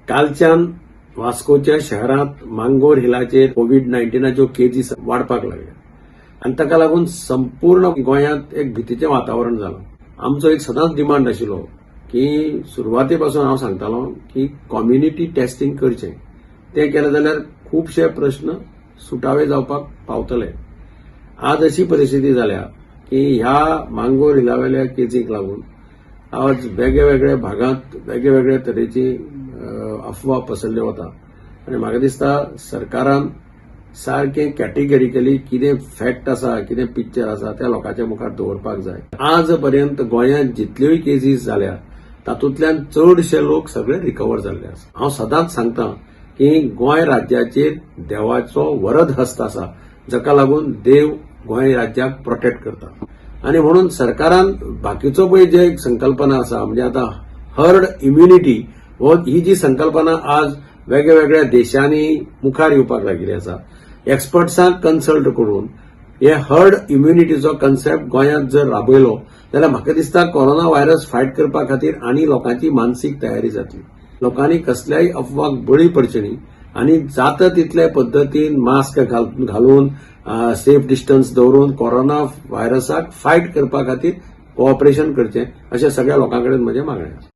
कालच्यान वास्कोच्या शहरात मांगोर हिलाचेर कोविड-19च्यो केसीस वाडपाक लागल्या आनी ताका लागून संपूर्ण गोंयांत एक भीतीचें वातावरण जालां. आमचो एक सदांच डिमांड आशिल्लो की सुरवाते पासून हांव सांगतालों की कम्युनिटी टेस्टिंग करचें. तें केलें जाल्यार खुबशे प्रश्न सुटावे जावपाक पावतले. आज अशी परिस्थिती जाल्या की ह्या मांगोर हिलावेल्या केसीक लागून आज वेगवेगळ्या भागांत वेगवेगळ्या तरेची अफवा पसरल्यो वता आनी म्हाका दिसता सरकारान सारकें कॅटेगरिकली कितें फॅक्ट आसा कितें पिक्चर आसा त्या लोकांच्या मुखार दवरपाक जाय. आज पर्यंत गोंयांत जितल्योय केसीस जाल्या तातूंतल्यान चडशे लोक सगळे रिकवर जाल्ले आसा. हांव सदांच सांगता की गोंय राज्याचेर देवाचो वरद हस्त आसा जाका लागून देव गोंय राज्याक प्रोटेक्ट करता आनी म्हणून सरकारान बाकीचो पळय जे संकल्पना आसा म्हणजे आता हर्ड इम्युनिटी ही जी संकल्पना आज वेगवेगळ्या देशांनी मुखार येवपाक लागिल्ली आसा. एक्सपर्ट्सांक कन्सल्ट करून हे हर्ड इम्युनिटीचो कन्सेप्ट गोंयांत जर राबयलो जाल्यार म्हाका दिसता कोरोना व्हायरस फायट करपा खातीर आनी लोकांची मानसीक तयारी जातली. लोकांनी कसल्याय अफवाक बळी पडचे न्ही आनी जाता तितले पद्दतीन मास्क घालून सेफ डिस्टन्स दवरून कोरोना व्हायरसाक फायट करपा खातीर कोऑपरेशन करचें अशें सगळ्या लोकां कडेन म्हजें मागणें आसा.